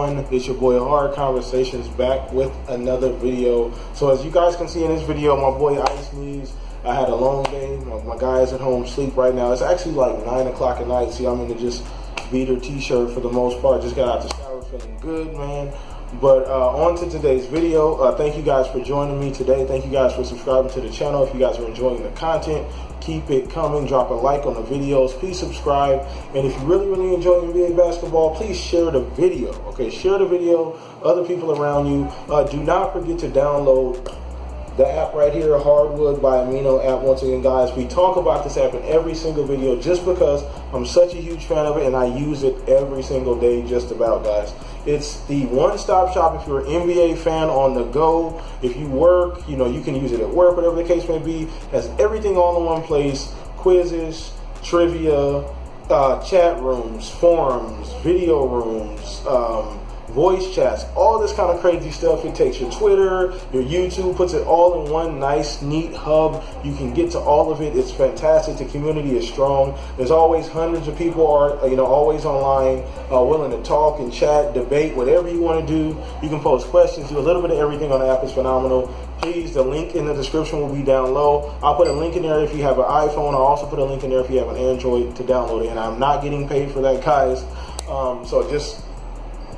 everyone? It's your boy Hard Conversations back with another video. So as you guys can see in this video, my boy I.K.H.C. I had a long day. My guys at home sleep right now. It's actually like 9 o'clock at night. See, I'm in just beater t-shirt for the most part. Just got out the shower feeling good, man. But on to today's video. Thank you guys for joining me today. Thank you guys for subscribing to the channel. If you guys are enjoying the content, keep it coming. Drop a like on the videos. Please subscribe. And if you really enjoy NBA basketball, please share the video. Okay, share the video. Other people around you. Do not forget to download the app right here, Hardwood by Melo app. Once again, guys, we talk about this app in every single video just because I'm such a huge fan of it and I use it every single day just about, guys. It's the one-stop shop if you're an NBA fan on the go. If you work, you know, you can use it at work, whatever the case may be. Has everything all in one place. Quizzes, trivia, chat rooms, forums, video rooms, voice chats, all this kind of crazy stuff. It takes your Twitter, your YouTube, puts it all in one nice, neat hub. You can get to all of it. It's fantastic. The community is strong. There's always hundreds of people are, always online, willing to talk and chat, debate, whatever you want to do. You can post questions, do a little bit of everything on the app. Is phenomenal. Please, the link in the description will be down low. I'll put a link in there if you have an iPhone. I'll also put a link in there if you have an Android to download it. And I'm not getting paid for that, guys. So just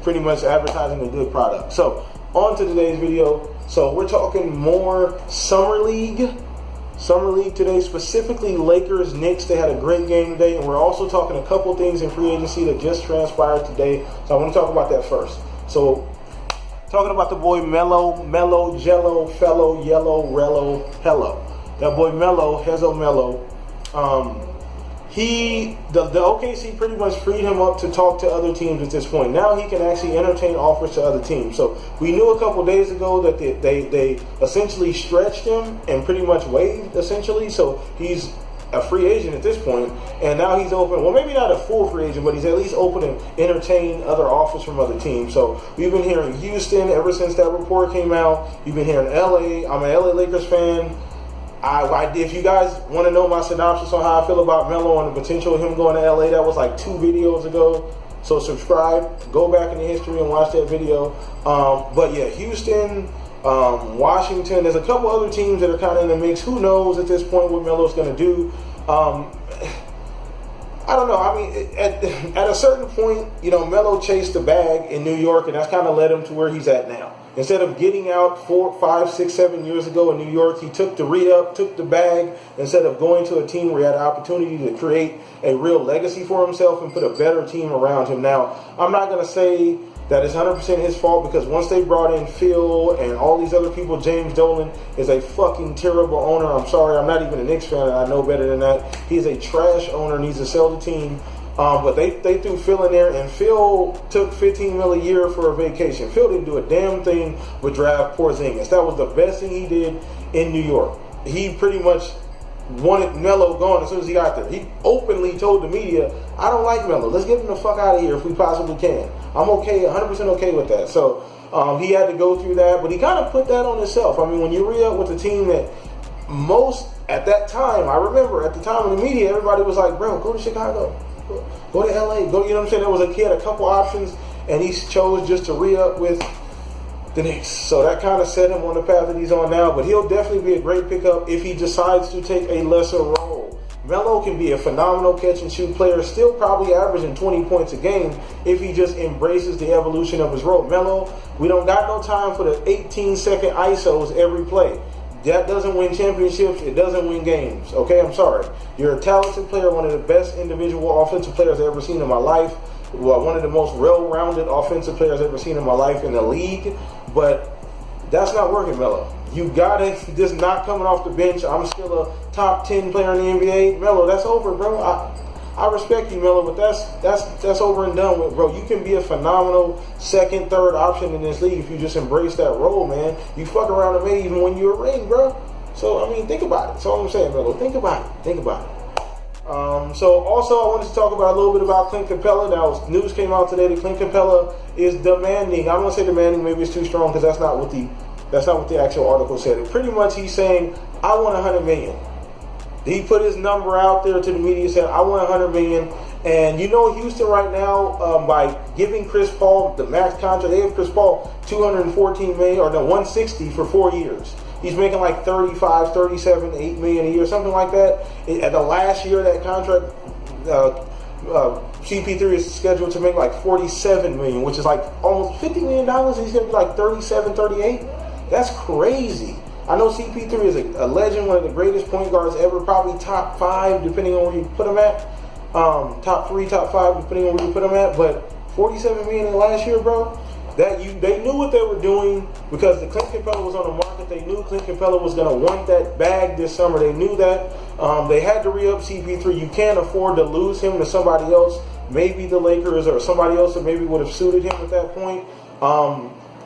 pretty much advertising a good product. So on to today's video. So we're talking more Summer League today, specifically Lakers, Knicks. They had a great game today, and we're also talking a couple things in free agency that just transpired today. So I want to talk about that first. So talking about the boy Melo, Jello, Fellow, Yellow, Rello, Hello. That boy Melo, Melo. The OKC pretty much freed him up to talk to other teams at this point. Now he can actually entertain offers to other teams. So we knew a couple days ago that they essentially stretched him and pretty much waived, essentially. So he's a free agent at this point, and now he's open. Well, maybe not a full free agent, but he's at least open to entertain other offers from other teams. So we've been hearing Houston ever since that report came out. You've been hearing LA. I'm an LA Lakers fan. If you guys want to know my synopsis on how I feel about Melo and the potential of him going to LA, that was like 2 videos ago. So subscribe, go back in the history and watch that video. But yeah, Houston, Washington, there's a couple other teams that are kind of in the mix. Who knows at this point what Melo's going to do? I don't know. I mean, at a certain point, Melo chased the bag in New York, and that's kind of led him to where he's at now. Instead of getting out 4, 5, 6, 7 years ago in New York, he took the re-up, took the bag, instead of going to a team where he had an opportunity to create a real legacy for himself and put a better team around him. Now, I'm not going to say that it's 100% his fault, because once they brought in Phil and all these other people, James Dolan is a fucking terrible owner. I'm sorry, I'm not even a Knicks fan, and I know better than that. He's a trash owner, needs to sell the team. But they threw Phil in there, and Phil took $15 million a year for a vacation. Phil didn't do a damn thing with draft Porzingis. That was the best thing he did in New York. He pretty much wanted Melo gone as soon as he got there. He openly told the media, I don't like Melo. Let's get him the fuck out of here if we possibly can. I'm okay, 100% okay with that. So he had to go through that, but he kind of put that on himself. I mean, when you re-up with a team that at that time, I remember at the time in the media, everybody was like, bro, go to Chicago. Go to LA. Go, you know what I'm saying? There was a kid, a couple options, and he chose just to re-up with the Knicks. So that kind of set him on the path that he's on now. But he'll definitely be a great pickup if he decides to take a lesser role. Melo can be a phenomenal catch-and-shoot player, still probably averaging 20 points a game if he just embraces the evolution of his role. Melo, we don't got no time for the 18-second ISOs every play. That doesn't win championships. It doesn't win games. Okay, I'm sorry. You're a talented player, one of the best individual offensive players I've ever seen in my life. Well, one of the most well-rounded offensive players I've ever seen in my life in the league. But that's not working, Melo. You got it. Just not coming off the bench. I'm still a top 10 player in the NBA. Melo, that's over, bro. I respect you, Melo, but that's over and done with, bro. You can be a phenomenal second, third option in this league if you just embrace that role, man. You fuck around and may even win you a ring, bro. So, I mean, think about it. That's all I'm saying, Melo. Think about it. Think about it. So, also, I wanted to talk about a little bit about Clint Capella. Now, news came out today that Clint Capella is demanding. I'm going to say demanding. Maybe it's too strong because that's not what the actual article said. And pretty much he's saying, I want $100 million. He put his number out there to the media, said, I want $100 million. And you know, Houston right now, by giving Chris Paul the max contract, they have Chris Paul $214 million, or no, $160 for 4 years. He's making like 35, 37, $8 million a year, something like that. At the last year of that contract, CP3 is scheduled to make like $47 million, which is like almost $50 million. And he's going to be like 37, 38. That's crazy. I know CP3 is a legend, one of the greatest point guards ever, probably top 5, depending on where you put him at. Top 3, top 5, depending on where you put him at. But $47 million in the last year, bro. They knew what they were doing because the Clint Capella was on the market. They knew Clint Capella was going to want that bag this summer. They knew that. They had to re-up CP3. You can't afford to lose him to somebody else. Maybe the Lakers or somebody else that maybe would have suited him at that point.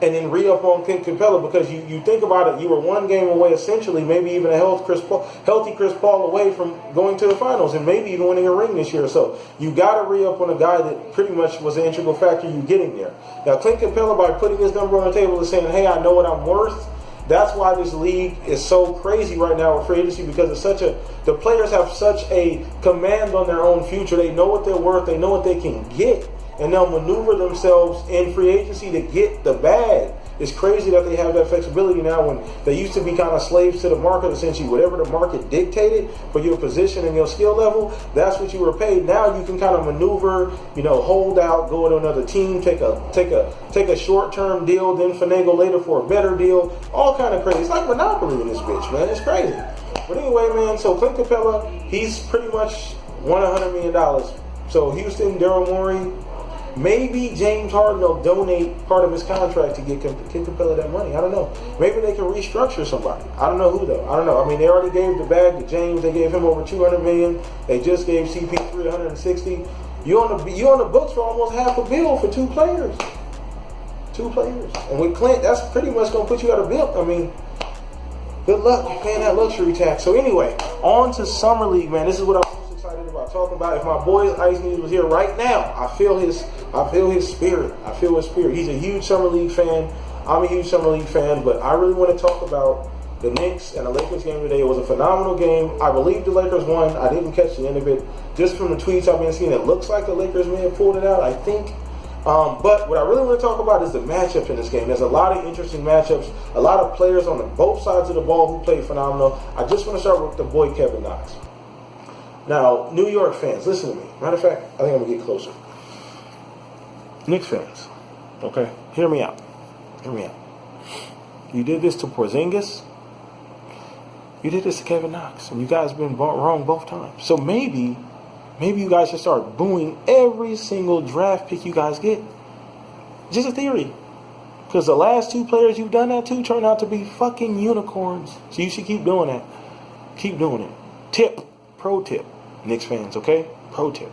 And then re-up on Clint Capella, because you think about it, you were one game away, essentially, maybe even a healthy Chris Paul away from going to the finals and maybe even winning a ring this year. So you got to re-up on a guy that pretty much was an integral factor you getting there. Now, Clint Capella, by putting his number on the table, is saying, hey, I know what I'm worth. That's why this league is so crazy right now with free agency, because it's the players have such a command on their own future. They know what they're worth. They know what they can get. And they'll maneuver themselves in free agency to get the bag. It's crazy that they have that flexibility now, when they used to be kind of slaves to the market, essentially. Whatever the market dictated for your position and your skill level, that's what you were paid. Now you can kind of maneuver, hold out, go to another team, take a short-term deal, then finagle later for a better deal. All kind of crazy. It's like Monopoly in this bitch, man. It's crazy. But anyway, man, so Clint Capella, he's pretty much won $100 million. So Houston, Daryl Morey, maybe James Harden will donate part of his contract to get Clint Capella that money. I don't know. Maybe they can restructure somebody. I don't know who, though. I don't know. I mean, they already gave the bag to James. They gave him over $200 million. They just gave CP3 $160. You on the books for almost half a bill for two players. And with Clint, that's pretty much going to put you at a bill. I mean, good luck. You're paying that luxury tax. So anyway, on to Summer League, man. This is what I'm most excited about talking about. If my boy Ice-Needs was here right now, I feel his spirit. I feel his spirit. He's a huge Summer League fan. I'm a huge Summer League fan, but I really want to talk about the Knicks and the Lakers game today. It was a phenomenal game. I believe the Lakers won. I didn't catch the end of it. Just from the tweets I've been seeing, it looks like the Lakers may have pulled it out, I think. But what I really want to talk about is the matchups in this game. There's a lot of interesting matchups, a lot of players on both sides of the ball who played phenomenal. I just want to start with the boy Kevin Knox. Now, New York fans, listen to me. Matter of fact, I think I'm going to get closer. Knicks fans, okay? Hear me out. You did this to Porzingis. You did this to Kevin Knox. And you guys have been wrong both times. So maybe you guys should start booing every single draft pick you guys get. Just a theory. Because the last two players you've done that to turned out to be fucking unicorns. So you should keep doing that. Keep doing it. Pro tip. Knicks fans, okay? Pro tip.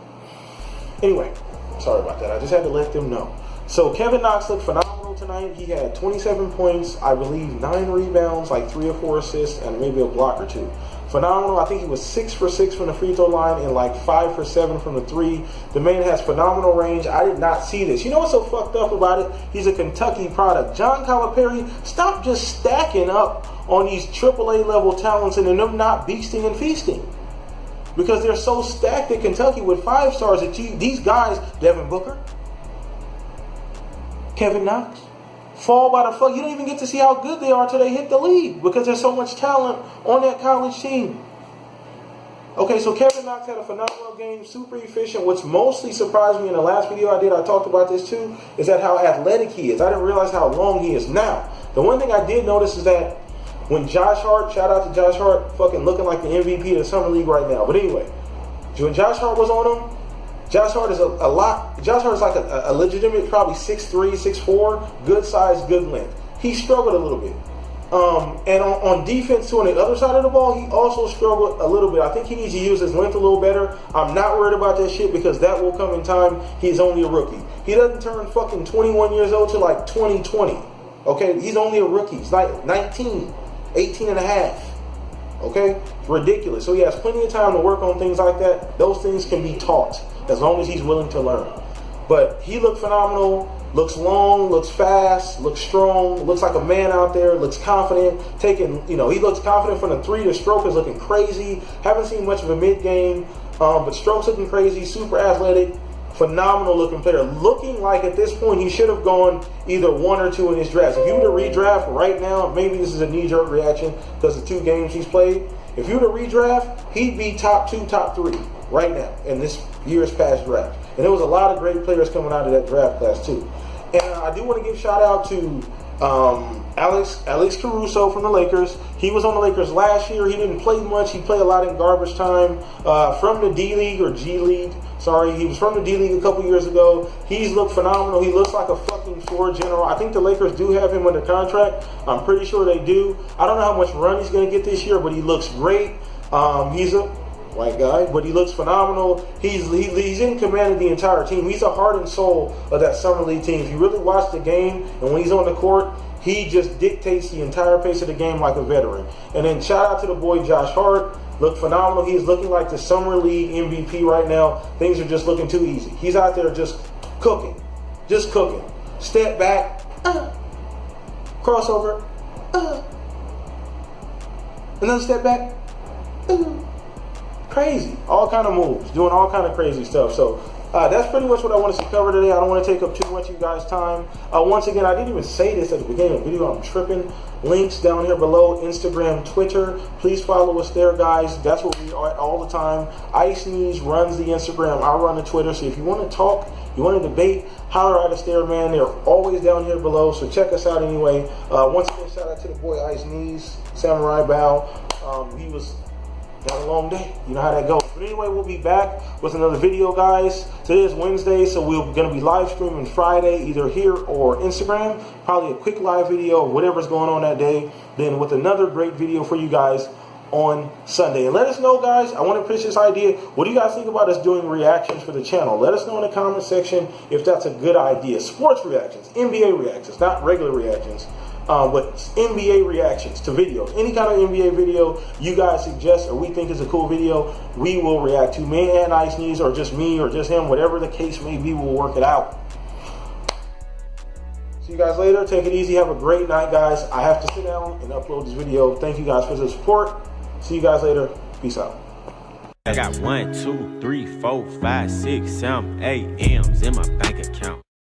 Anyway, sorry about that. I just had to let them know. So Kevin Knox looked phenomenal tonight. He had 27 points, I believe 9 rebounds, like 3 or 4 assists, and maybe a block or 2. Phenomenal. I think he was 6 for 6 from the free throw line and like 5 for 7 from the 3. The man has phenomenal range. I did not see this. You know what's so fucked up about it? He's a Kentucky product. John Calipari, stop just stacking up on these AAA level talents and them not beasting and feasting. Because they're so stacked at Kentucky with 5 stars that these guys, Devin Booker, Kevin Knox, fall by the fuck. You don't even get to see how good they are till they hit the league because there's so much talent on that college team. Okay, so Kevin Knox had a phenomenal game, super efficient. What's mostly surprised me in the last video I did, I talked about this too, is that how athletic he is. I didn't realize how long he is now. The one thing I did notice is that when Josh Hart, shout out to Josh Hart, fucking looking like the MVP of the Summer League right now. But anyway, when Josh Hart was on him, Josh Hart is Josh Hart is like a legitimate, probably 6'3", 6'4", good size, good length. He struggled a little bit. And on defense, too, on the other side of the ball, he also struggled a little bit. I think he needs to use his length a little better. I'm not worried about that shit because that will come in time. He's only a rookie. He doesn't turn fucking 21 years old till like 2020. Okay? He's only a rookie. He's like 19, 18 and a half. Okay? It's ridiculous. So he has plenty of time to work on things like that. Those things can be taught as long as he's willing to learn. But he looked phenomenal. Looks long, looks fast, looks strong, looks like a man out there, looks confident, taking, he looks confident from the three. The stroke is looking crazy. Haven't seen much of a mid-game, but stroke's looking crazy, super athletic, phenomenal looking player. Looking like at this point he should have gone either 1 or 2 in his draft. If you were to redraft right now, maybe this is a knee-jerk reaction because of 2 games he's played. If you were to redraft, he'd be top 2, top 3 right now in this year's past draft. And there was a lot of great players coming out of that draft class too. And I do want to give shout out to Alex Caruso from the Lakers. He was on the Lakers last year. He didn't play much. He played a lot in garbage time. From the D League or G League. Sorry, he was from the D League a couple years ago. He's looked phenomenal. He looks like a fucking floor general. I think the Lakers do have him under contract. I'm pretty sure they do. I don't know how much run he's going to get this year, but he looks great. He's a white guy, but he looks phenomenal. He's in command of the entire team. He's the heart and soul of that summer league team. If you really watch the game and when he's on the court, he just dictates the entire pace of the game like a veteran. And then shout out to the boy Josh Hart. Look phenomenal. He's looking like the summer league MVP right now. Things are just looking too easy. He's out there just cooking. Just cooking. Step back. Crossover. Another step back. Crazy. All kind of moves. Doing all kind of crazy stuff. So that's pretty much what I wanted to cover today. I don't want to take up too much of you guys' time. Once again, I didn't even say this at the beginning of the video. I'm tripping. Links down here below. Instagram, Twitter. Please follow us there, guys. That's what we are at all the time. I.K.H.C runs the Instagram. I run the Twitter. So if you want to talk, you want to debate, holler at us there, man. They're always down here below. So check us out anyway. Once again, shout out to the boy I.K.H.C, Samurai Bow. He was... got a long day. You know how that goes. But anyway, we'll be back with another video, guys. Today is Wednesday, so we're going to be live streaming Friday, either here or Instagram. Probably a quick live video of whatever's going on that day. Then with another great video for you guys on Sunday. And let us know, guys. I want to pitch this idea. What do you guys think about us doing reactions for the channel? Let us know in the comment section if that's a good idea. Sports reactions, NBA reactions, not regular reactions. But NBA reactions to videos. Any kind of NBA video you guys suggest or we think is a cool video, we will react to. Me and I.K.H.C, or just me or just him, whatever the case may be, we'll work it out. See you guys later. Take it easy. Have a great night, guys. I have to sit down and upload this video. Thank you guys for the support. See you guys later. Peace out. I got 1, 2, 3, 4, 5, 6, 7, 8 M's in my bank account.